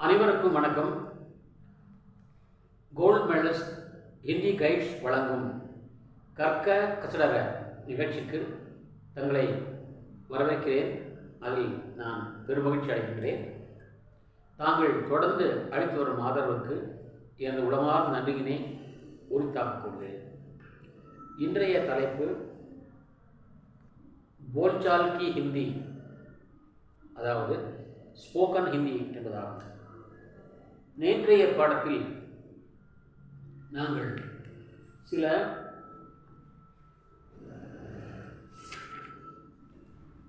அனைவருக்கும் வணக்கம். Gold medallist Hindi guides வழங்கும் கற்க கசடர நிகழ்ச்சிக்கு தங்களை வரவேற்கிறேன். அதில் நான் பெருமகிழ்ச்சி அடைகின்றேன். தாங்கள் தொடர்ந்து அளித்து வரும் ஆதரவுக்கு எனது உளமார்ந்த நன்றியினை உரித்தாக்கிக் கொள்கிறேன். இன்றைய தலைப்பு போல்சால் கி ஹிந்தி, அதாவது ஸ்போக்கன் ஹிந்தி என்பதாகும். நேற்றைய பாடத்தில் நாங்கள் சில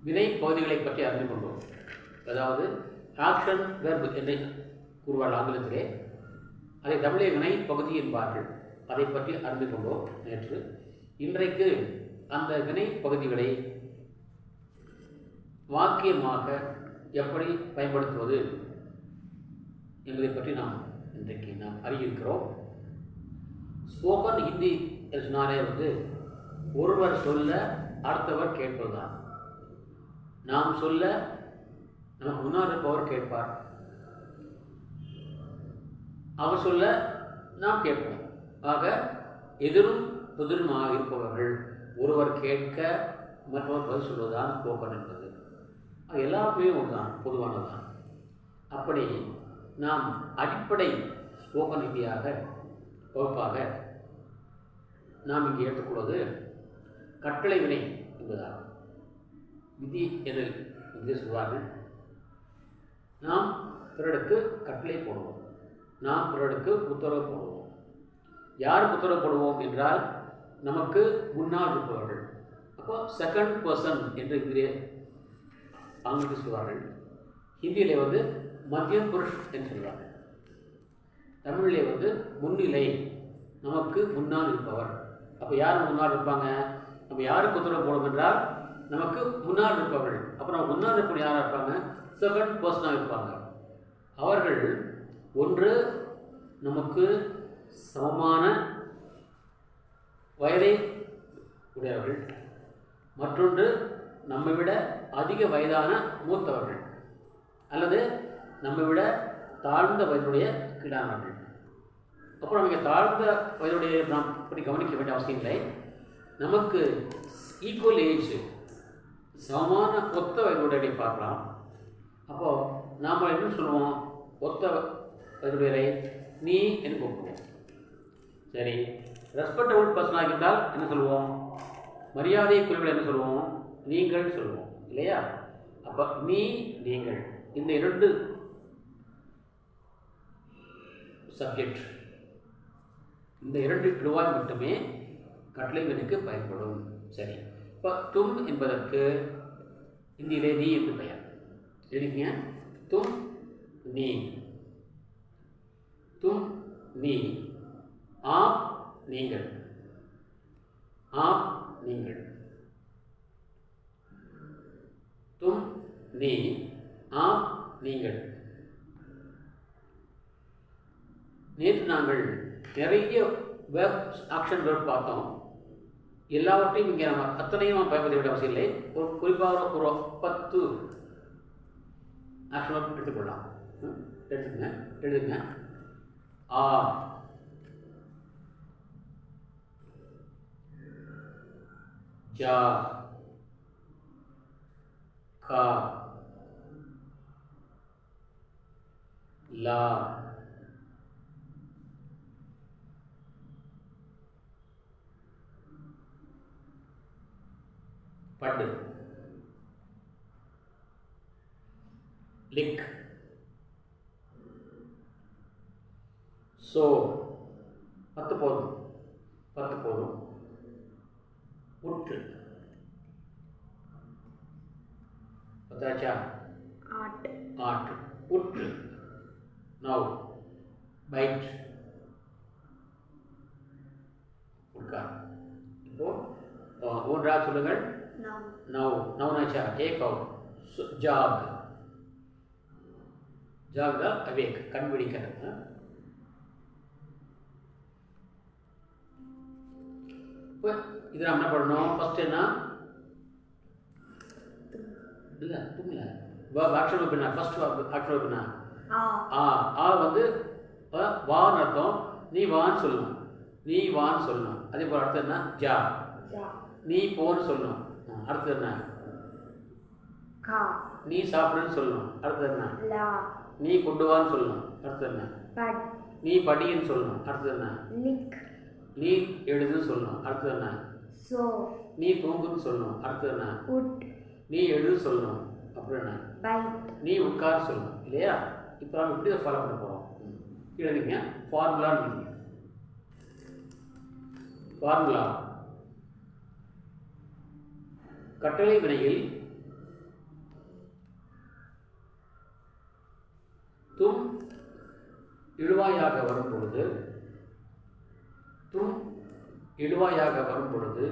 வினை பகுதிகளை பற்றி அறிந்து கொண்டோம். அதாவது ஆக்ஷன் வெர்ப் என்று கூறுவார்கள் ஆங்கிலத்திலே, அதை தமிழை வினை பகுதி என்பார்கள். அதை பற்றி அறிந்து கொண்டோம் நேற்று. இன்றைக்கு அந்த வினை பகுதிகளை வாக்கியமாக எப்படி பயன்படுத்துவது என்பதை பற்றி இன்றைக்கு நாம் அறியிருக்கிறோம். ஸ்போக்கன் ஹிந்தி சொன்னாலே ஒருவர் சொல்ல அடுத்தவர் கேட்பதுதான். நாம் சொல்ல நமக்கு முன்னால் இருப்பவர் கேட்பார், அவர் சொல்ல நாம் கேட்போம். ஆக எதிரும் புதிருமாக இருப்பவர்கள் ஒருவர் கேட்க மற்றவர் பதில் சொல்வதுதான் ஸ்போக்கன் என்பது. அது எல்லாருக்குமே ஒன்றுதான், பொதுவானதுதான். அப்படி நாம் அடிப்படை ஸ்போக்கன் ஹிந்தியாக வகுப்பாக நாம் இங்கே ஏற்றுக்கொள்வது கட்டளை வினை என்பதாகும். விதி என்று இங்கே சொல்வார்கள். நாம் பிறருக்கு கட்டளை போடுவோம், நாம் பிறருக்கு உத்தரவு போடுவோம். யாருக்கு உத்தரவு போடுவோம் என்றால் நமக்கு முன்னால் இருப்பவர்கள். அப்போ செகண்ட் பர்சன் என்று இங்கே ஆங்கிலத்தில் சொல்வார்கள். ஹிந்தியிலே மத்தியம் புருஷ் என்று சொல்வார்கள். தமிழிலே முன்னிலை, நமக்கு முன்னால் இருப்பவர். அப்போ யார் முன்னால் இருப்பாங்க? நம்ம யாருக்கு உத்தரவு போடும் என்றால் நமக்கு முன்னால் இருப்பவர்கள். அப்போ நம்ம முன்னால் இருப்பவர்கள் யாராக இருப்பாங்க? செகண்ட் பர்சனாக இருப்பாங்க. அவர்கள் ஒன்று நமக்கு சமமான வயதை உடையவர்கள், மற்றொன்று நம்மை விட அதிக வயதான மூத்தவர்கள், அல்லது நம்மை விட தாழ்ந்த வயதுடைய கீழானவர்கள். அப்புறம் நம்ம தாழ்ந்த வயதுடைய நாம் பற்றி கவனிக்க வேண்டிய அவசியம் இல்லை. நமக்கு ஈக்குவல் ஏஜ், சமமான ஒத்த வயதுடைய பார்க்கலாம். அப்போது நாம் என்ன சொல்லுவோம்? ஒத்த வயதுடையரை நீ என்று கூப்பிடுவோம். சரி, ரெஸ்பெக்டபுள் பர்சனாக இருந்தால் என்ன சொல்லுவோம்? மரியாதைக்குரியவர்கள் என்ன சொல்லுவோம்? நீங்கள் சொல்லுவோம், இல்லையா? அப்போ நீ, நீங்கள், இந்த இரண்டு சப்ஜெக்ட், இந்த இரண்டு இழுவாய் மட்டுமே கட்டளை வினைக்கு பயன்படும். சரி, இப்போ தும் என்பதற்கு இந்தியிலே நீ என்று பெயர். எழுதிங்க, தும் நீ, தும் நீ. ஆப் நீங்கள், ஆப் நீங்கள். தும் நீ, ஆப் நீங்கள். நேற்று நாங்கள் நிறைய வெர்ப், ஆக்ஷன் வெர்ப் பார்த்தோம். எல்லாவற்றையும் இங்கே நம்ம அத்தனையும் நாம் பயன்படுத்த வேண்டிய அவசியம் இல்லை. ஒரு குறிப்பாக ஒரு 10 ஆக்ஷன் வெர்ப் எடுத்துக்கொள்ளலாம். எடுத்துங்க, எழுதுங்க. ஆ, ஜா, கா, லா, படு, லிக், சோ. 10 போதும், 10 போதும். உற்று, பத்தாச்சா? ஆட், ஆட், உற்று. நவ், பைட், உட்கார். இப்போ ஒன்றா சொல்லுங்கள். நவ், நவ்னாச்சா? ஏக் அவுட். ஜாக், ஜாக் தான் அவேக், கண்பிடிக்கிறது. இப்போ இது நம்ம என்ன பண்ணணும்? ஃபஸ்ட்டு என்ன? இல்லை, தூங்கல. verb action verb என்ன? First verb action verb என்ன? ஆ ஆ வந்து வான்னு அர்த்தம். நீ வான்னு சொல்லணும். நீ வான்னு சொல்லணும். அதே போல் அடுத்தது என்ன? ஜா. நீ போன்னு சொல்லணும். அடுத்தது என்ன? நீ சாப்பிடுன்னு சொல்லணும். அடுத்தது என்ன? நீ கொண்டு வான்னு சொல்லணும். அடுத்தது என்ன? நீ படின்னு சொல்லணும். அடுத்தது என்ன? நீ எழுதுன்னு சொல்லணும். அடுத்தது என்ன? நீ தூங்குன்னு சொல்லணும். அடுத்தது என்ன? நீ எழுது சொல்லணும். அப்புறம் என்ன? நீ உட்கார் சொல்லணும். இல்லையா? இப்போ நம்ம இப்படி ஃபாலோ பண்ண போகிறோம். எழுதிங்க. ஃபார்முலான்னு ஃபார்முலா. கட்டளை வினையில் தும் இழுவாயாக வரும் பொழுது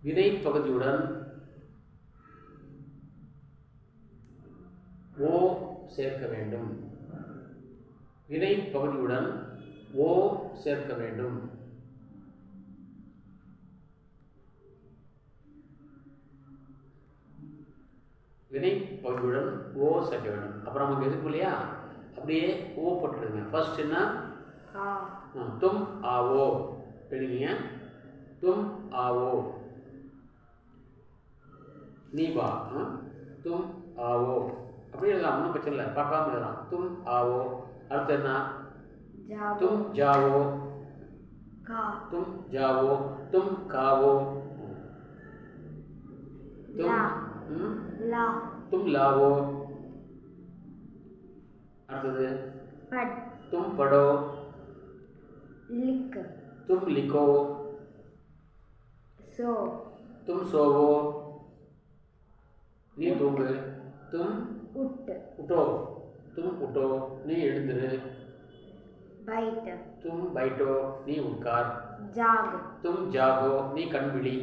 வினை பகுதியுடன் ஓ சேர்க்க வேண்டும். வினை பகுதியுடன் ஓ சேர்க்க வேண்டும். வினை பகுதியுடன் ஓ சேர்க்க வேண்டும். அப்புறம் நமக்கு எதுக்கு இல்லையா, அப்படியே ஓ போட்டுருங்க. ஃபர்ஸ்ட் என்ன? தும் ஆவோ எழுதிங்க. தும் ஆவோ. நீ வா. தும் ஆவோ அப்படி எழுதலாம். ஒன்றும் பிரச்சனை இல்லை. பார்க்காம எழுதலாம். தும் ஆவோ. அடுத்து என்ன? தும் ஜாவோ. தும் ஜாவோ. தும் காவோ. तुम लावो. அடுத்தது तुम पढ़ो. तुम लिखो. तुम सोवो. நீ தூங்கு. तुम उठो. तुम उठो. நீ எழுந்திரு. तुम बैठो. நீ உட்கார். तुम जागो. நீ கண் விழி.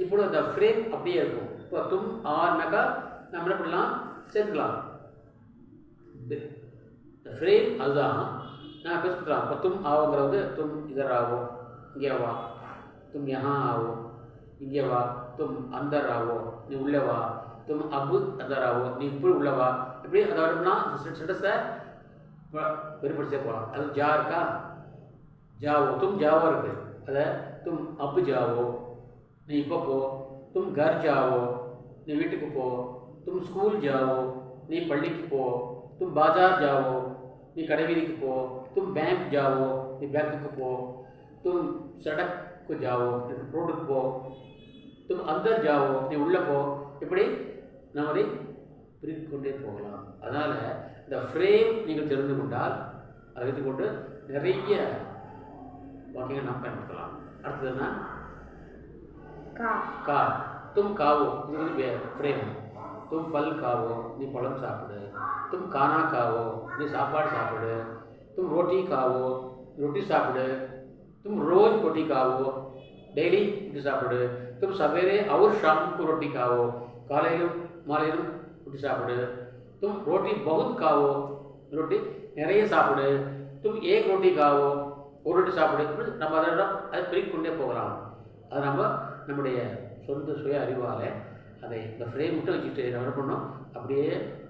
இப்போ அந்த ஃப்ரேம் அப்படியே இருக்கும். இப்போ தும் ஆனாக்கா நம்ம என்ன பண்ணலாம், சேர்த்துக்கலாம். ஃப்ரேம் அதுதான் நான் பேசிக்கலாம். இப்போ தும் ஆவோங்கிறது தும் இதர் ஆவோ, இங்கே வா. தும் யஹா ஆவோ, இங்கே வா. தும் அந்தர் ஆவோ, நீ உள்ளே வா. தும் அபு அந்தர் ஆவோ, நீ இப்படி உள்ளே வா. இப்படி அதை வரணும்னா சென்டென்ஸை பெருப்படுத்தே போகலாம். அது ஜா இருக்கா? ஜாவோ. தும் ஜாவோ இருக்குது. அதை தும் அபு ஜாவோ, நீ இப்போ போ. தும் கர் ஜாவோ, நீ வீட்டுக்கு போ. தும் ஸ்கூல் ஜாவோ, நீ பள்ளிக்கு போ. தும் பாஜார் ஜாவோ, நீ கடைவீதிக்கு போ. தும் பேங்க் ஜாவோ, நீ பேங்க்குக்கு போ. தும் சடக்கு ஜாவோ, நீ ரோடுக்கு போ. தும் அந்தர் ஜாவோ, நீ உள்ளே போ. இப்படி நாம் அதை பிரித்து கொண்டே போகலாம். அதனால் இந்த ஃப்ரேம் நீங்கள் தெரிந்து கொண்டால் அதை வைத்துக்கொண்டு நிறைய வாக்கியங்கள் நாம் பயன்படுத்தலாம். அடுத்ததுன்னா கா. तुम खाओ, இது ஃப்ரேம். तुम பல் खाओ, நீ பழம் சாப்பிடு. तुम खाना खाओ, நீ சாப்பாடு சாப்பிடு. तुम रोटी खाओ, ரொட்டி சாப்பிடு. तुम रोज रोटी खाओ, டெய்லி ரொட்டி சாப்பிடு. तुम सवेरे और शाम को रोटी खाओ, காலையிலும் மாலையிலும் ரொட்டி சாப்பிடு. तुम रोटी बहुत खाओ, ரொட்டி நிறைய சாப்பிடு. तुम एक रोटी खाओ, ஒரு ரொட்டி சாப்பிடு. நம்ம அதை பிரித்து கொண்டே போகலாம். அதை நம்முடைய சொந்த சுய அறிவால் அதை இந்த ஃப்ரேம் மட்டும் வச்சுட்டு என்ன பண்ணோம், அப்படியே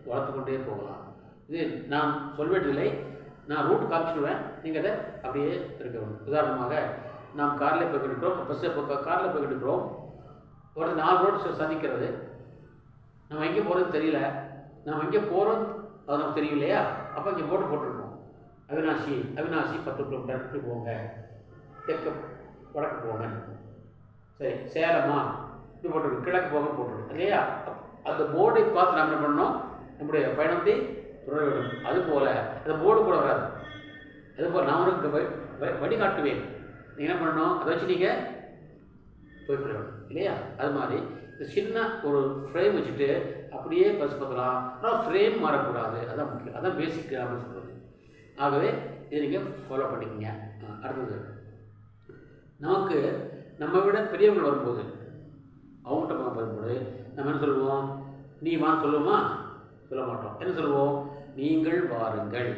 வளர்த்து கொண்டே போகலாம். இது நான் சொல்வேண்டியதில்லை, நான் ரூட் காமிச்சிடுவேன், நீங்கள் அதை அப்படியே இருக்கணும். உதாரணமாக நாம் காரில் போய்கிட்டு இருக்கிறோம், பஸ்ஸில் காரில் போய்கிட்டு இருக்கிறோம். ஒரு 4 ரோடு சந்திக்கிறது. நம்ம எங்கே போகிறது தெரியல. நம்ம எங்கே போகிறோம் அது நமக்கு தெரியும் இல்லையா? அப்போ இங்கே போட்டு போட்டிருக்கோம். அவினாசி 10 கிலோமீட்டர் இப்படி போங்க, தெற்கு வடக்கு போங்க. சரி, சேலமா இப்படி போட்டிருக்கு, கிழக்கு போக போட்டிருக்கு இல்லையா? அந்த போர்டை பார்த்து நம்ம என்ன பண்ணணும், நம்முடைய பயணத்தை தொடர வேண்டும். அதுபோல் அந்த போர்டு கூட வராது. அதுபோல் நான் உனக்கு வழிகாட்டுவேன், நீங்கள் என்ன பண்ணணும், அதை வச்சு நீங்கள் போய்விடணும் இல்லையா? அது மாதிரி இந்த சின்ன ஒரு ஃப்ரேம் வச்சுட்டு அப்படியே பஸ் பத்தலாம். ஆனால் ஃப்ரேம் மாறக்கூடாது. அதான் முக்கியம், அதான் பேசிக் அப்படின்னு சொல்கிறது. ஆகவே இதை நீங்கள் ஃபாலோ பண்ணிக்கங்க. அடுத்தது, நமக்கு நம்ம விட பெரியவர்கள் வரும்போது, அவங்ககிட்ட வரும்போது நம்ம என்ன சொல்லுவோம்? நீ வான்னு சொல்லுவோமா? சொல்ல மாட்டோம். என்ன சொல்லுவோம்? நீங்கள் வாருங்கள்,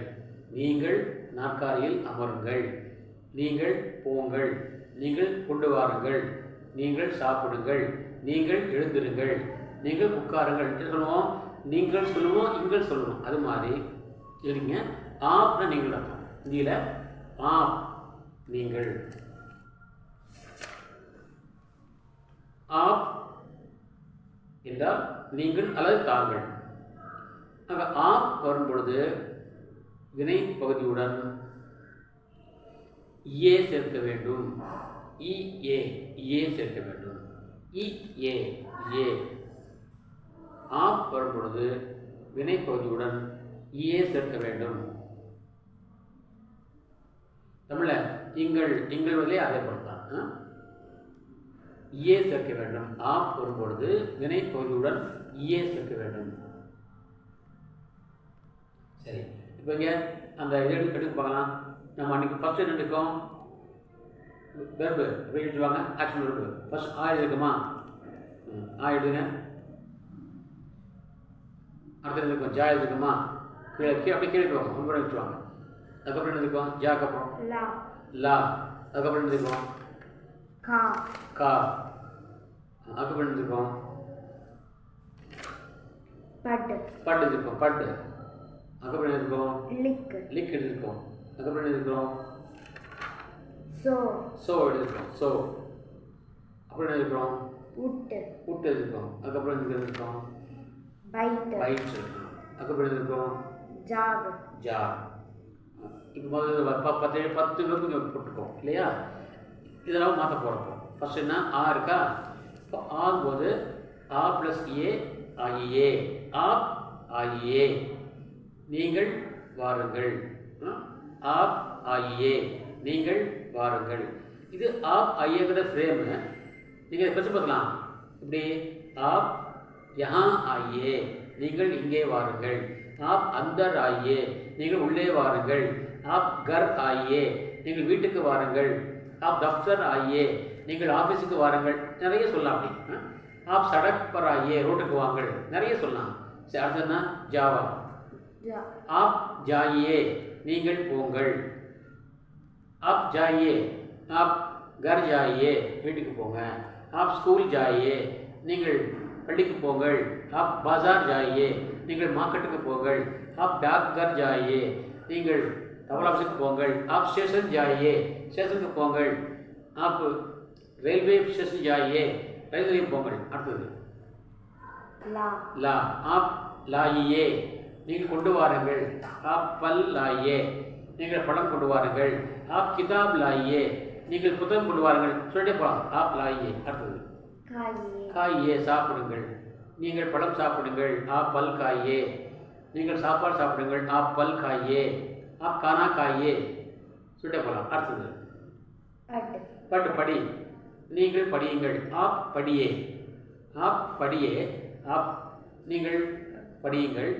நீங்கள் நாற்காலியில் அமருங்கள், நீங்கள் போங்கள், நீங்கள் கொண்டு வாருங்கள், நீங்கள் சாப்பிடுங்கள், நீங்கள் எழுந்திருங்கள், நீங்கள் உட்காருங்கள். என்ன சொல்லுவோம்? நீங்கள் சொல்லுவோம், நீங்கள் சொல்லுவோம். அது மாதிரி எழுதிங்க. ஆப்னா நீங்கள் அர்த்தம். இந்தியில் ஆப் நீங்கள், ஆப் என்றால் நீங்கள் அல்லது தாங்கள். ஆக ஆப் வரும் பொழுது வினை பகுதியுடன் ஏ சேர்க்க வேண்டும். ஏ சேர்க்க வேண்டும். ஏ ஆப் வரும் பொழுது வினை பகுதியுடன் ஏ சேர்க்க வேண்டும். தமிழ இங்கள் வரையிலே அதே போலத்தான் ஏ சேர்க்க வேண்டும். ஆப் வரும் பொழுது வினை பகுதியுடன் ஏ சேர்க்க வேண்டும். சரி, இப்போ இங்கே அந்த எடுத்து பார்க்கலாம். நம்ம அன்றைக்கி ஃபஸ்ட்டு என்ன எடுக்கோம்? வெர்பு எழுதுவாங்க. ஆக்ஷன் வெர்பு ஃபஸ்ட் ஆ இருக்குமா? எழுதுங்க. அடுத்தது இருக்கும் ஜா இருக்குமா? கீழே அப்படி கீழே போவாங்க. ரொம்ப வச்சுவாங்க. அதுக்கப்புறம் என்ன இருக்கும்? ஜாக்கு அப்புறம் லா. அதுக்கப்புறம் என்ன இருக்கும்? கா. அதுக்கப்புறம் என்ன இருக்கும்? பட்டு இருக்கும். பட்டு. அதுக்கப்புறம் என்ன இருக்கும்? லிக் எழுதிருக்கோம். அதுக்கப்புறம் என்ன இருக்கும்? சோ எழுதிருக்கோம். சோ. அப்புறம் என்ன இருக்கிறோம்? உட்டு எழுதிருக்கோம். அதுக்கப்புறம் என்ன இருக்கும்? பைட் இருக்கும். அதுக்கப்புறம் என்ன இருக்கும்? ஜா. இப்போ முதல்ல 10 இங்கே போட்டுருக்கோம் இல்லையா? இதெல்லாம் மாற்ற போகிறப்போ ஃபஸ்ட் என்ன? ஆ இருக்கா? இப்போ ஆகும்போது ஆ ப்ளஸ் ஏ ஆகியே. ஆப் ஆகியே நீங்கள் வாருங்கள். ஆப் ஆகியே நீங்கள் வாருங்கள். இது ஆப் ஆகியங்கிற ஃப்ரேமு நீங்கள் பிரித்து பார்க்கலாம். இப்படி ஆப் யஹா ஆகியே நீங்கள் இங்கே வாருங்கள். ஆப் அந்தர் ஆகியே நீங்கள் உள்ளே வாருங்கள். ஆப் கர் ஆகியே நீங்கள் வீட்டுக்கு வாருங்கள். ஆப் தஃப்தர் ஆகியே நீங்கள் ஆஃபீஸுக்கு வாருங்கள். நிறைய சொல்லலாம். அப்படி ஆப் சடக் பர் ஆகியே ரோட்டுக்கு வாங்கள். நிறைய சொல்லலாம். சரி, அடுத்ததுன்னா ஜாவா. ஆப் ஜாயியே நீங்கள் போங்கள். ஆப் ஜாயியே ஆப் கர் ஜாயியே வீட்டுக்கு போங்க. ஆப் ஸ்கூல் ஜாயியே நீங்கள் பள்ளிக்கு போங்கள். ஆப் பாசார் ஜாயியே நீங்கள் மார்க்கெட்டுக்கு போங்கள். ஆப் டாக் கர் ஜாயியே நீங்கள் தபால் ஆஃபீஸுக்கு போங்கள். ஆப் ஸ்டேஷன் ஜாயியே ஸ்டேஷனுக்கு போங்கள். ஆப் ரயில்வே ஸ்டேஷன் ஜாயியே ரயில் நிலையம் போங்கள். அடுத்தது லா. ஆப் லாயியே நீங்கள் கொண்டு வாருங்கள். ஆப் பல் லாயியே நீங்கள் பழம் கொண்டு வாருங்கள். ஆப் கிதாப் லாயியே நீங்கள் புத்தகம் கொண்டு வாருங்கள். சொல்லிட்டே போகலாம். ஆப் லாயியே. அடுத்தது காயே சாப்பிடுங்கள். நீங்கள் பழம் சாப்பிடுங்கள். ஆப் பல் காயே நீங்கள் சாப்பாடு சாப்பிடுங்கள். ஆப் பல் காயே. ஆப் கானா காயே சொல்லிட்டே போகலாம். அடுத்தது பட்டு படி நீங்கள் படியுங்கள். ஆப் படியே. ஆப் படியே ஆப் நீங்கள் படியுங்கள்.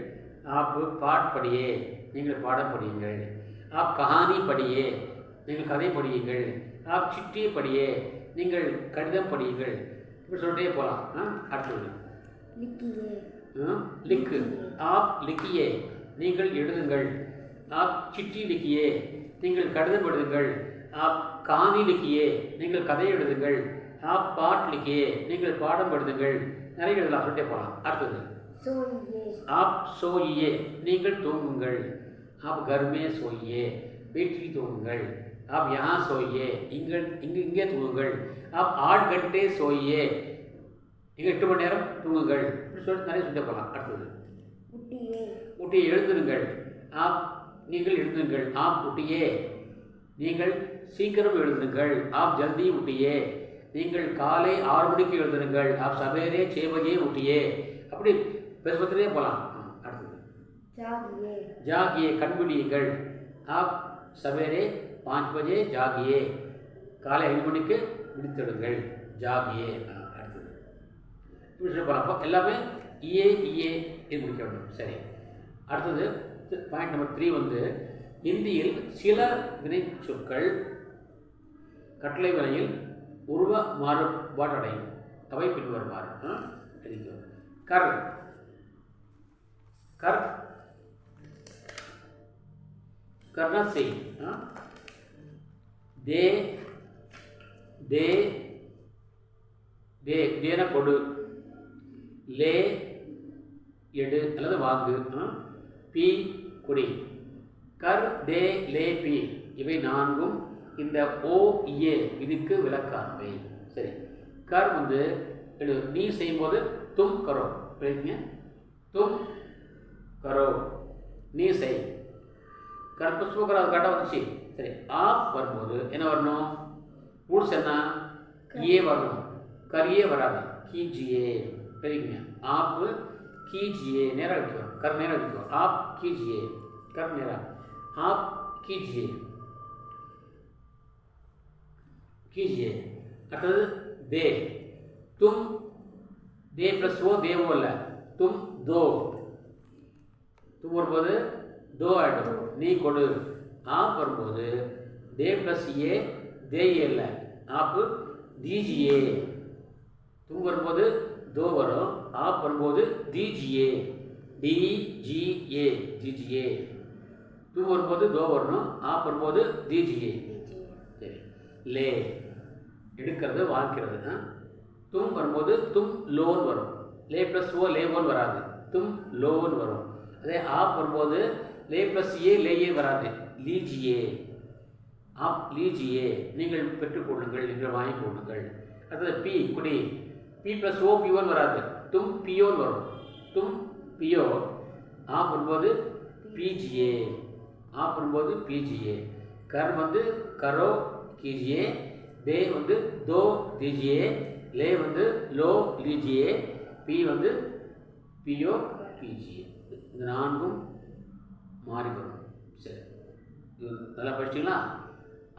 ஆப் பாட் படியே நீங்கள் பாடம் படியுங்கள். ஆப் கஹானி படியே நீங்கள் கதை படியுங்கள். ஆப் சிட்டி படியே நீங்கள் கடிதம் படியுங்கள். இப்படி சொல்லிட்டே போகலாம். அடுத்தது லிக்கு. ஆப் லிக்கியே நீங்கள் எழுதுங்கள். ஆப் சிட்டி லிக்கியே நீங்கள் கடிதம் எழுதுங்கள். ஆப் கஹானி லிக்கியே நீங்கள் கதை எழுதுங்கள். ஆப் பாட் லிக்கியே நீங்கள் பாடம் எழுதுங்கள். நிறைய எழுதலாம். சொல்லிட்டே போகலாம். அடுத்தது ஆப் சோயியே நீங்கள் தூங்குங்கள். ஆப் கர்மே சோயியே வீட்டில் தூங்குங்கள். ஆப் யஹா சோயியே இங்கே தூங்குங்கள். ஆப் 8 घंटे சோயியே நீங்கள் 8 மணி நேரம் தூங்குங்கள். இப்படி சொல்லி நிறைய சொல்லிட்டே போகலாம். அடுத்தது உட்டியே எழுந்துருங்கள். ஆப் நீங்கள் எழுந்துங்கள். ஆப் உட்டியே நீங்கள் சீக்கிரம் எழுதுங்கள். ஆப் ஜல்தி உட்டியே நீங்கள் காலை 6 மணிக்கு எழுதுங்கள். ஆப் சவேரே 6 பஜே உட்டியே. அப்படி பெருமத்திலே போகலாம். அடுத்தது ஜாகியே கண்பிடியுங்கள். ஆப் சவேரே 5 பஜே ஜாகியே காலை 5 மணிக்கு விழித்தெடுங்கள். ஜாகியே. அடுத்தது இப்படி சொல்லி போகலாம். அப்போ எல்லாமே இஏ இது முடிக்க வேண்டும். சரி, அடுத்தது பாயிண்ட் நம்பர் 3 வந்து இந்தியில் சில வினை சொற்கள் கட்டளை வினையில் உருவ மாறுபாடடையும். அவை பின்வருமாறு. கர் கர் करना से दे दे दे देना कोडु லே எடு அல்லது வாங்கு, பி குடி. கர் தே லே பி இவை நான்கும் இந்த ஓ ஏ இதுக்கு விளக்கானவை. சரி, கர் வந்து எடு, நீ செய்யும்போது தும் கரோ எழுதிங்க, தும் கரோ நீ செய். கர் புஷ்பகரா கரெக்டாக வந்துச்சு. சரி, ஆப் வரும்போது என்ன வரணும்? ரூல்ஸ் என்ன? ஏ வரணும், கரியே வராது, கீஜியே எழுதிங்க. ஆப் कीजिए நேராக लिखो, कर நேராக लिखो, आप कीजिए, कर நேராக, आप कीजिए, कीजिए. அடுத்தது दे, तुम दे प्लस वो दे वो இல்லை, तुम दो, तुम வரும்போது दो ஆயிடும், நீ கொடு. आप வரும்போது दे प्लस ये दे ये இல்லை, आप दीजिए. तुम வரும்போது दो வரும், आप வரும்போது दीजिए, DGA दीजिए. तुम வரும்போது दो வரணும், आप வரும்போது दीजिए. சரி, ले எடுக்கிறது வாங்கிறது. தும் வரும்போது தும் லோன் வரும், லே ப்ளஸ் ஓ லே ஓன் வராது, தும் லோன் வரும். அதே ஆப் வரும்போது லே ப்ளஸ் ஏ லே ஏ வராது, லீஜியே, ஆப் லீஜியே நீங்கள் பெற்றுக்கொள்ளுங்கள், நீங்கள் வாங்கிக் கொள்ளுங்கள். அடுத்தது பி குடி, பி ப்ளஸ் ஓ பியோன் வராது, தும் பியோன் வரும், தும் பியோ. ஆப் வரும்போது பீஜியே, ஆப் வரும்போது பீஜியே. கர் வந்து கரோ कीजिए, दे வந்து दो दीजिए, ले வந்து लो लीजिए, पी வந்து पियो पीजिए. இந்த நான்கும் மாறி வரும். சரி, இது நல்லா படிச்சிங்களா?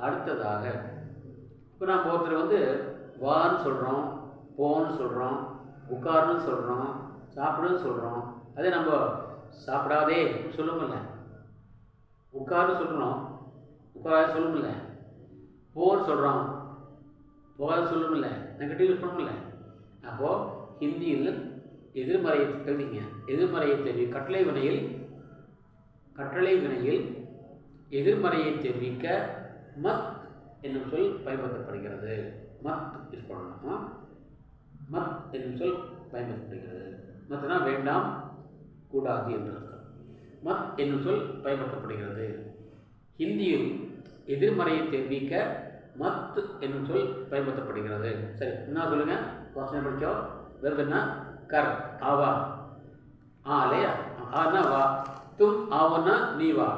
அடுத்ததாக இப்போ நாம் ஒருத்தர் வந்து வான்னு சொல்கிறோம், போன்னு சொல்கிறோம், உட்காருன்னு சொல்கிறோம், சாப்பிடுன்னு சொல்கிறோம். அதே நம்ம சாப்பிடாதே சொல்லுமில்ல, உட்காருன்னு சொல்கிறோம், உட்காராது சொல்லுமில்ல, போன்னு சொல்கிறோம், போகாது சொல்லுமில்ல, நெகட்டிவ் யூஸ் பண்ணமில்ல. அப்போது ஹிந்தியில் எதிர்மறையை எழுதிங்க. எதிர்மறையை தெரிவி கட்டளை வினையில் எதிர்மறையை தெரிவிக்க மத் என்னும் சொல் பயன்படுத்தப்படுகிறது. மத் யூஸ் பண்ணணும். மத் என்னும் சொல் பயன்படுத்தப்படுகிறது. மத்னா வேண்டாம், கூடாது என்று அர்த்தம். மத் என்னும் சொல் பயன்படுத்தப்படுகிறது. ஹிந்தியில் எதிர்மறையை தெரிவிக்க மத் என்னும் சொல் பயன்படுத்தப்படுகிறது. சரி, என்ன சொல்லுங்க? வாசனை படித்தோம். வெறும் என்ன? கர், ஆவா, ஆ இல்லையா? ஆனா வா, தும் ஆவோன்னா நீ வா,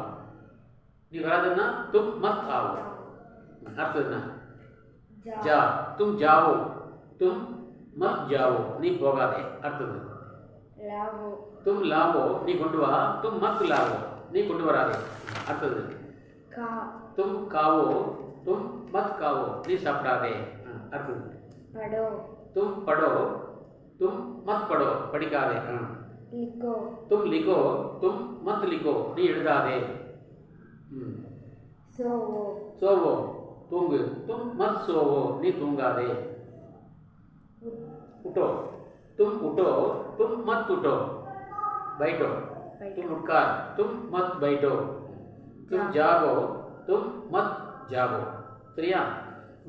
நீ வராதுன்னா தும் மத் ஆவோ. அடுத்தது என்ன? ஜா, தும் ஜாவோ, தும் மத் ஜாவோ, நீ போகாதே. அடுத்தது தும் லாவோ, நீ கொண்டு வா, தும் மத் லாவோ, நீ கொண்டு வராதே. அடுத்தது तुम खाओ, तुम मत खाओ, நீ சாப்பிடாதே. அடுத்தது पढ़ो, तुम पढ़ो, तुम मत पढ़ो, படிக்காதே. लिखो, तुम लिखो, तुम मत लिखो, நீ எழுதாதே. सोवो, सोवो, தூங்கு, तुम मत सोवो, நீ தூங்காதே. उठो, तुम उठो, तुम मत उठो, बैठो, तुम उठकार, तुम मत बैठो. तुम जागो, तुम मत जागो. சரியா?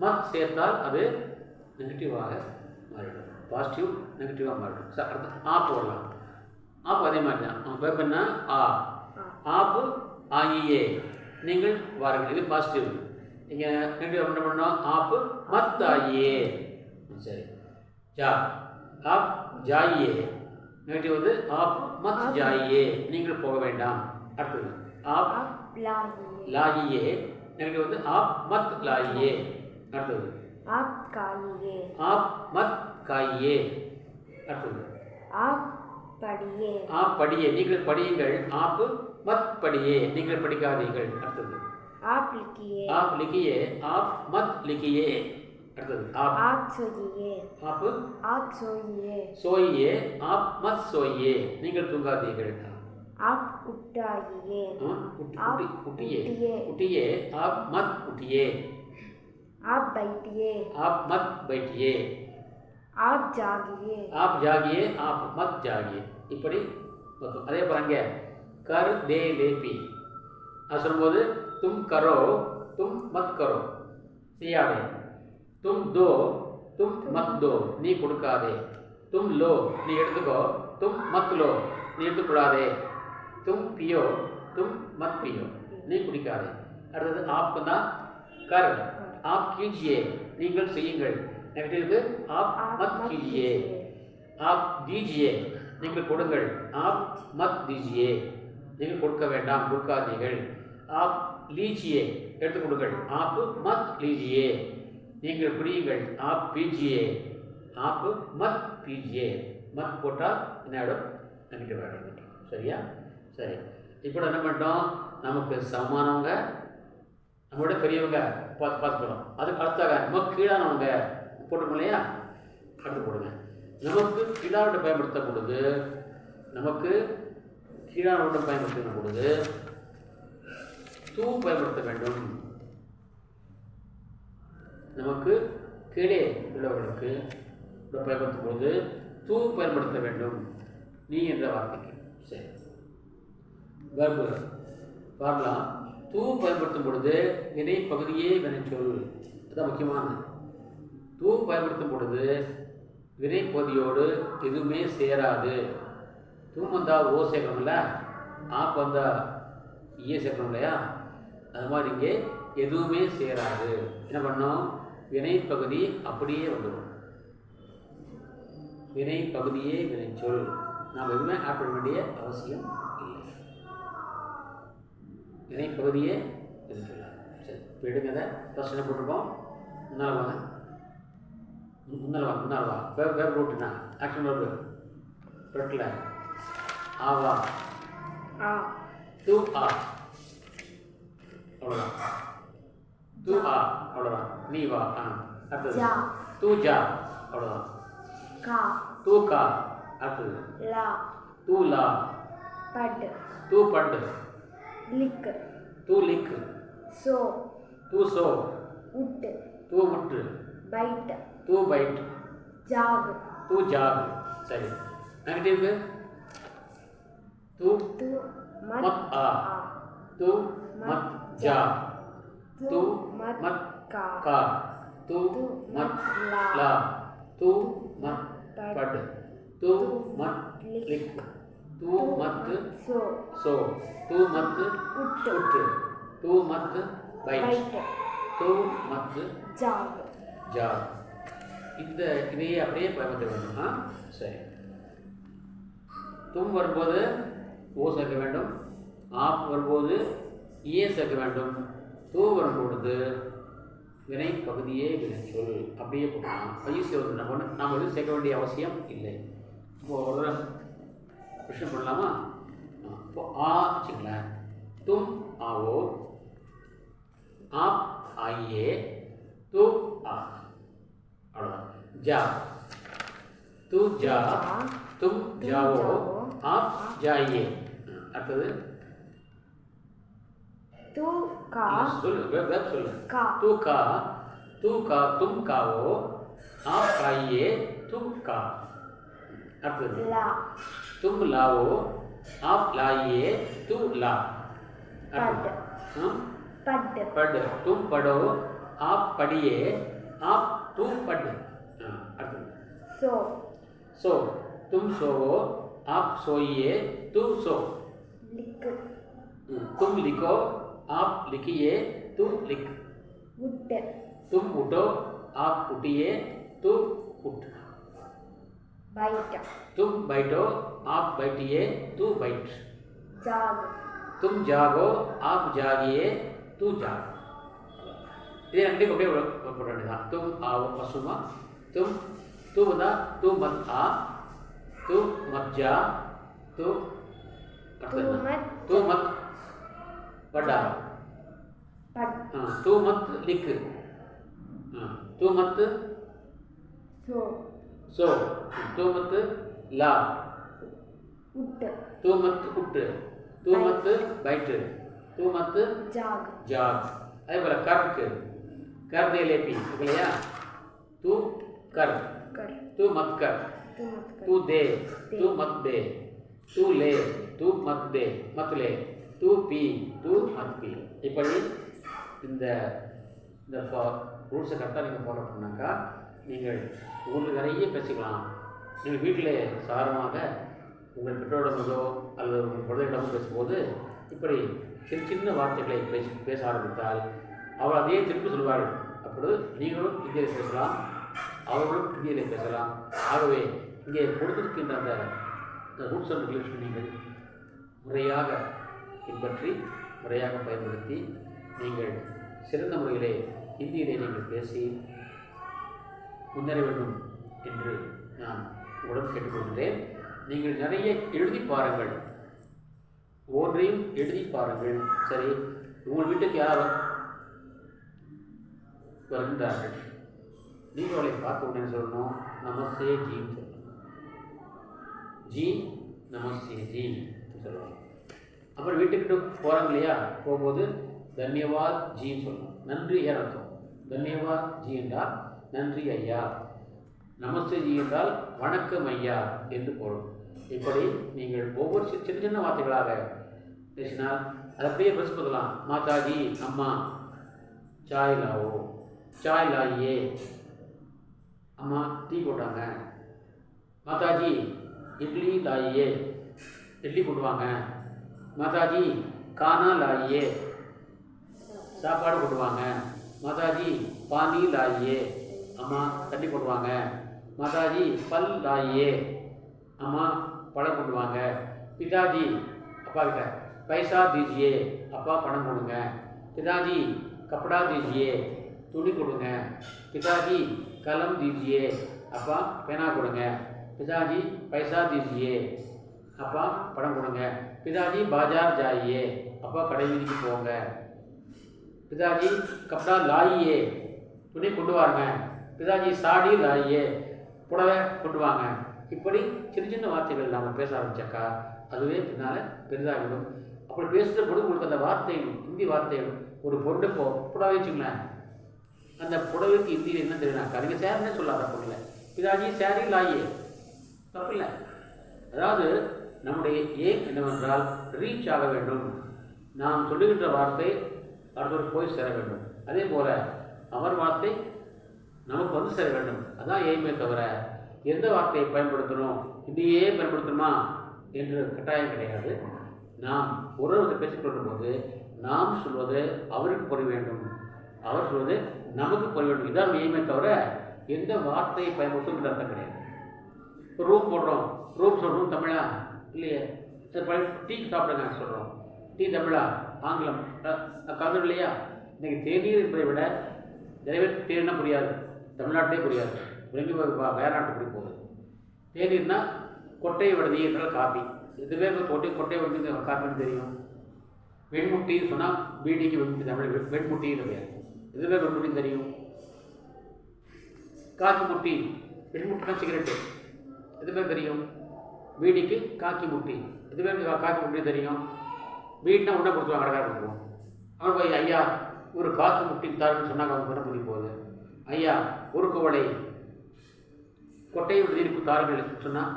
மத் சேர்த்தால் அது நெகட்டிவாக மாறிடும், பாசிட்டிவ் நெகட்டிவாக மாறிடும். அடுத்து ஆப் போடலாம். ஆப் அதே மாதிரி தான். வெப் என்ன? ஆ. ஆப்பு ஆயியே, நீங்கள் வாருங்கள், இது பாசிட்டிவ். நீங்கள் நெகட்டிவ் என்ன பண்ணணும்? ஆப்பு மத் ஆயியே. சரி, ஜா, ஆப் ஜாயியே. நெகட்டிவ் வந்து ஆப் மத் ஜாயியே, நீங்கள் போக வேண்டாம். அடுத்தது ஆப் लाइए, नेगेटिव வந்து आप मत लाइए. அடுத்தது आप खाइए, आप मत खाइए. அடுத்தது आप पढ़िए, आप पढ़िए, நீங்கள் படியுங்கள், आप मत पढ़िए, நீங்கள் படிக்காதீர்கள். அடுத்தது आप लिखिए, आप लिखिए, आप मत लिखिए. அடுத்தது आप सोइए, आप सोइए, सोइए, आप मत सोइए, நீங்கள் தூங்காதீர்கள். आप उठाइए, आप उठिए, उठिए, आप मत उठिए. आप बैठिए, आप मत बैठिए. आप जागिए, आप जागिए, आप मत जागिए. இப்படி அதே பாருங்க. कर दे ले पी அது சொல்லும்போது तुम करो, तुम मत करो, செய்யாதே. तुम दो, तुम मत दो, நீ கொடுக்காதே. तुम लो நீ எடுத்துக்கோ, तुम मत लो நீ எடுத்துக்கூடாதே, तुम पियो तुम मत पियो நீ குடிக்காதே. அடுத்தது आप தான் कर, आप कीजिए நீங்கள் செய்யுங்கள். நெகட்டிவ்க்கு आप मत कीजिए, आप दीजिए நீங்கள் கொடுங்கள், आप मत दीजिए நீங்கள் கொடுக்க வேண்டாம் கொடுக்காதீர்கள். आप लीजिए எடுத்துக் கொடுங்கள், आप मत लीजिए நீங்கள் குடியுங்கள், आप पीजिए आप मत पीजिए. मत போட்டால் என்ன ஆகிடும்? நெகட்டிவ் ஆகிடும். சரியா? சரி, இப்போ என்ன பண்ணிட்டோம்? நமக்கு சமமானவங்க நம்மளோட பெரியவங்க பார்த்துக்கிறோம். அதுக்கு அடுத்தாக நமக்கு கீழானவங்க போட்டுக்கணும் இல்லையா? அடுத்து போடுங்க. நமக்கு கீழானோட பயன்படுத்தும் பொழுது, நமக்கு கீழானோட பயன்படுத்தும் பொழுது தூ பயன்படுத்த வேண்டும். நமக்கு கீழே உள்ளவர்களுக்கு பயன்படுத்தும் போது தூ பயன்படுத்த வேண்டும் நீ என்ற வார்த்தைக்கு. சரி, வெர்பு பார்க்கலாம். தூ பயன்படுத்தும் பொழுது வினை பகுதியே வினைச்சொல், அதுதான் முக்கியமானது. தூ பயன்படுத்தும் பொழுது வினை பகுதியோடு எதுவுமே சேராது. தூ வந்தால் ஓ சேர்க்கணும்ல, ஆப் வந்தால் ஈயே சேர்க்கணும் இல்லையா? அது மாதிரி இங்கே எதுவுமே சேராது. என்ன பண்ணோம்? வினை பகுதி அப்படியே வந்துடும். வினை பகுதியே வினைச்சொல், நாம் எதுவுமே ஆட் பண்ண வேண்டிய அவசியம் இல்லை. வினை பகுதியே வினைச்சொல். சரி, இப்போ எடுங்க. அதை ஃபஸ்ட் என்ன போட்டிருக்கோம்? முன்னால் வாங்க, முன்னால் வா. வேறு ரூட்டுனா ஆக்ஷன் வேர்பு ரொட்டில் ஆவா தூ ஆ, அவ்வளோதான். தூ ஆ, அவ்வளோதான். நீ வா. அடுத்தது தூ ஜா, அவ்வளோதான். तू का, அடுத்தது லா, तू ला, பட், तू पढ़, லிக், तू लिख, சோ, तू सो, உட், तू उठ, பைட், तू बैठ, ஜாக், तू जाग. சரி, நெகட்டிவ் तू मत आ, तू मत जा, तू मत का, तू मत ला, तू मत पढ़, तू मत लिख, तू मत सो, तू मत उठ, तू मत बैठ, तू मत जाग. இந்த இதையே அப்படியே பயன்படுத்த வேண்டும். சரி, தும் வரும்போது ஓ சேர்க்க வேண்டும், ஆப் வரும்போது ஏ சேர்க்க வேண்டும், தூ வரும்பொழுது வினை பகுதியே வினைச்சொல் அப்படியே போடலாம். ஈஸியாக வந்து நாம் எதுவும் சேர்க்க வேண்டிய அவசியம் இல்லை. இப்போது ஒரு விஷயம் பண்ணலாமா? இப்போ ஆ வச்சுங்களேன். தும் ஆவோ, ஆப் ஆइए, तू आ, அவ்வளோதான். जा, तू जा, तुम जाओ, आप जाइए. அடுத்தது तू का, சொல்லு, வெப் சொல்லு. का, तू का, तुम खाओ, आप खाइए, तुम का. அடுத்தது ला, तुम लाओ, आप लाइए, तू ला. पढ़, पढ़, पढ़, तुम पढ़ो, आप पढ़िए, आप तू पढ़. அடுத்தது सो, तुम सोओ, आप सोइए, तू सो. लिख, तुम लिखो, आप लिखिए, तू लिख. उठ, तुम उठो, आप उठिए, तू उठ. बैठ, तुम बैठो, आप बैठिए, तू बैठ. जाग, तुम जागो, आप जागिए, तू जाग. ये अंडे को போட வேண்டியதான். तुम आओ பசுமா, तू बता, तू मत आ, तू मत जा, तू मत पढ़ा, तू मत लिख, तू मत सो, तू मत ला, उठ, तू मत उठ, तू मत बैठ, तू मत जाग. அதே போல் கர்க்கு कर दे लेपी இல்லையா? तू कर, तू मत कर, तू दे, तू मत दे, तू ले, तू मत दे, मत ले, तू पी, तू मत पी. இப்படி இந்த ரூல்ஸை கரெக்டாக நீங்கள் ஃபாலோ பண்ணாக்கா நீங்கள் உங்களுக்கு நிறைய பேசிக்கலாம். நீங்கள் வீட்டிலே சாரமாக உங்கள் பெற்றோரிடமோ அல்லது உங்கள் குழந்தைகளிடமோ பேசும்போது இப்படி சின்ன சின்ன வார்த்தைகளை பேச ஆரம்பித்தால் அவர் அதையே திருப்பி சொல்வார்கள். அப்பொழுது நீங்களும் இந்தியில் பேசலாம், அவர்களும் இந்தியிலே பேசலாம். ஆகவே இங்கே கொடுத்திருக்கின்ற அந்த ரூல்ஸ் அண்ட் ரெகுலேஷன் நீங்கள் முறையாக பின்பற்றி முறையாக பயன்படுத்தி நீங்கள் சிறந்த முறையிலே ஹிந்தியிலே நீங்கள் பேசி முன்னேற வேண்டும் என்று நான் உங்களுடன் கேட்டுக்கொள்கிறேன். நீங்கள் நிறைய எழுதி பாருங்கள், ஒன்றையும் எழுதி பாருங்கள். சரி, உங்கள் வீட்டுக்கு யாராவது வருகின்றார்கள், நீங்கள் அவளை பார்த்த உடனே சொல்லணும் நமஸ்தே ஜின்னு சொல்லணும். ஜி நமஸ்தே ஜி சொல்லணும். அப்புறம் வீட்டுக்கிட்ட போகிறாங்க இல்லையா, போகும்போது தன்யவாத் ஜின்னு சொல்லணும். நன்றி ஐயா அர்த்தம். தன்யவாத் ஜி என்றால் நன்றி ஐயா, நமஸ்தே ஜி என்றால் வணக்கம் ஐயா என்று பொருள். இப்படி நீங்கள் ஒவ்வொரு சின்ன சின்ன வார்த்தைகளாக பேசினால் அதை அப்படியே பேசலாம். மாதாஜி அம்மா சாய் லாவோ, சாய் லாயே, அம்மா டீ போட்டாங்க. மாதாஜி இட்லி லாயே, இட்லி போட்டுவாங்க. மாதாஜி கானா லாயே, சாப்பாடு போட்டுவாங்க. மாதாஜி பானி லாயே, அம்மா தண்ணி போட்டுவாங்க. மாதாஜி பல் லாயே, அம்மா பழம் போட்டுவாங்க. பிதாஜி அப்பா கிட்ட பைசா தீஜியே, அப்பா பணம் கொடுங்க. பிதாஜி கப்படா தீஜியே, துணி கொடுங்க. பிதாஜி கலம் தீஜியே, அப்பா பேனா கொடுங்க. பிதாஜி பைசா தீஜியே, அப்பா பணம் கொடுங்க. பிதாஜி பாஜார் ஜாயியே, அப்பா கடை வீதிக்கு போங்க. பிதாஜி கப்படா லாயியே, துணி கொண்டு வாங்க. பிதாஜி சாடி லாயியே, புடவை கொண்டு வாங்க. இப்படி சின்ன சின்ன வார்த்தைகள் நாம் பேச ஆரம்பித்தாக்கா அதுவே பின்னால் பெரிதாகிடும். அப்படி பேசுகிற பொழுது உங்களுக்கு அந்த வார்த்தைகள், ஹிந்தி வார்த்தைகள் ஒரு பொருளுக்கோ புடவை வச்சுங்களேன், அந்த புடவைக்கு ஹிந்தியில் என்ன தெரியுனாக்கா நீங்கள் சேரனே சொல்லாத பொருளை பிதாஜி சேரி லாயே, தப்பு இல்லை. அதாவது நம்முடைய ஏம் என்னவென்றால் ரீச் ஆக வேண்டும். நாம் சொல்லுகின்ற வார்த்தை அடுத்தவருக்கு போய் சேர வேண்டும். அதே போல் அவர் வார்த்தை நமக்கு வந்து சேர வேண்டும். அதுதான் எய்மே தவிர எந்த வார்த்தையை பயன்படுத்தணும், இதையே பயன்படுத்தணுமா என்று கட்டாயம் கிடையாது. நாம் ஒருவரை பேசிக்கொள்ளும் போது நாம் சொல்வது அவருக்கு புரிய வேண்டும், அவர் சொல்வது நமக்கு புரிய வேண்டும். இதுதான் எய்மே தவிர எந்த வார்த்தையை பயன்படுத்தும் அர்த்தம் கிடையாது. இப்போ ரூம் போடுறோம், ரூம் சொல்கிறோம் தமிழா இல்லையே, டீ சாப்பிடுங்க சொல்கிறோம், டீ தமிழா ஆங்கிலம் கலந்து இல்லையா. இன்றைக்கி தேநீர் என்பதை விட நிறைய பேருக்கு தேநீர்னா புரியாது, தமிழ்நாட்டிலே புரியாது, விளங்கி வேற நாட்டுப்படி போகுது. தேநீர்னா கொட்டை விடுதி என்றால் காப்பி, இதுவே கொட்டை விடுதி காப்பின்னு தெரியும். வெண்முட்டின்னு சொன்னால் பீடிக்கு வெண்முட்டி, தமிழ் வெண்முட்டின்னு பேர், இதுவே வெண்முட்டின்னு தெரியும். காக்கி முட்டி, வெண்முட்டினா சிகரெட்டு, இதுவே தெரியும். பீடிக்கு காக்கி முட்டி, இதுவே காக்கி முட்டி தெரியும். வீட்னா உடனே கொடுத்துருவாங்க, கடைக்கார கொடுத்துருவோம். அவன் போய் ஐயா ஒரு காக்கி முட்டி தாருன்னு சொன்னாங்க, அவங்க பண்ண புரிய போகுது. ஐயா ஒரு குவளை கொட்டை விடுதிக்கு தாருங்கள் சொன்னால்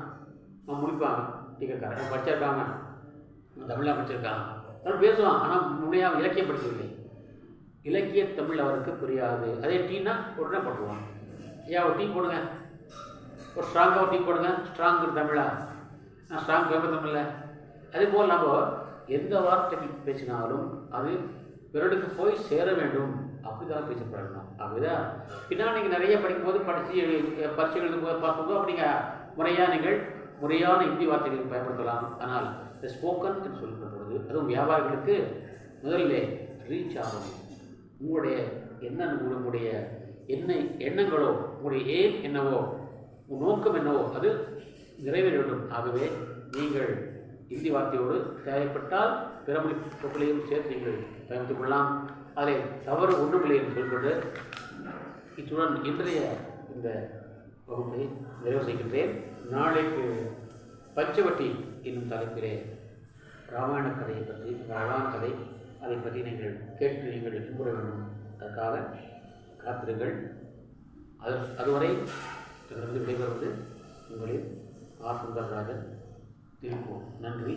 அவன் முடிப்பாங்க. டீக்கக்காரன் படிச்சிருக்காங்க, தமிழாக படிச்சிருக்காங்க, அவன் பேசுவான். ஆனால் முன்னையாக இலக்கியம் படிக்கவில்லை, இலக்கிய தமிழ் அவருக்கு புரியாது. அதே டீனா உடனே போட்டுருவான். ஐயா ஒரு டீ போடுங்க, ஒரு ஸ்ட்ராங்காக ஒரு டீ போடுங்க. ஸ்ட்ராங் தமிழா, நான் ஸ்ட்ராங் பேப்பர் தமிழில். அதே போல் நம்ம எந்த வார்த்தைகள் பேசினாலும் அது பிறருக்கு போய் சேர வேண்டும், அப்படி தான் பேசப்படணும். அப்படிதான் பின்னால் நீங்கள் நிறைய படிக்கும்போது பரீட்சை எழுதும்போது பார்க்கும்போது அப்படிங்க முறையாக நீங்கள் முறையான ஹிந்தி வார்த்தைகளை பயன்படுத்தலாம். ஆனால் இந்த ஸ்போக்கன் என்று சொல்லப்படும் பொழுது அதுவும் வியாபாரிகளுக்கு முதல்ல ரீச் ஆகும். உங்களுடைய உங்களுடைய எண்ணங்களோ உங்களுடைய ஏம் என்னவோ உங்கள் நோக்கம் என்னவோ அது நிறைவேற வேண்டும். ஆகவே நீங்கள் ஹிந்தி வார்த்தையோடு தேவைப்பட்டால் பிற மொழி சொற்களையும் சேர்த்து நீங்கள் பயன்படுத்திக் கொள்ளலாம். அதில் தவறு ஒன்றுமில்லை என்று சொல்லிக்கொண்டு இத்துடன் இன்றைய இந்த வகுப்பை நிறைவு செய்கின்றேன். நாளைக்கு பஞ்சவட்டி என்னும் தலைப்பிலே ராமாயண கதையை பற்றி, ராமாயண கதை அதை பற்றி நீங்கள் கேட்டு நீங்கள் இன்புற வேண்டும். அதற்காக காத்திருங்கள். அதுவரை விடைபெறுவது உங்களின் ஆர் சுந்தரராஜன். திருப்பூர். நன்றி.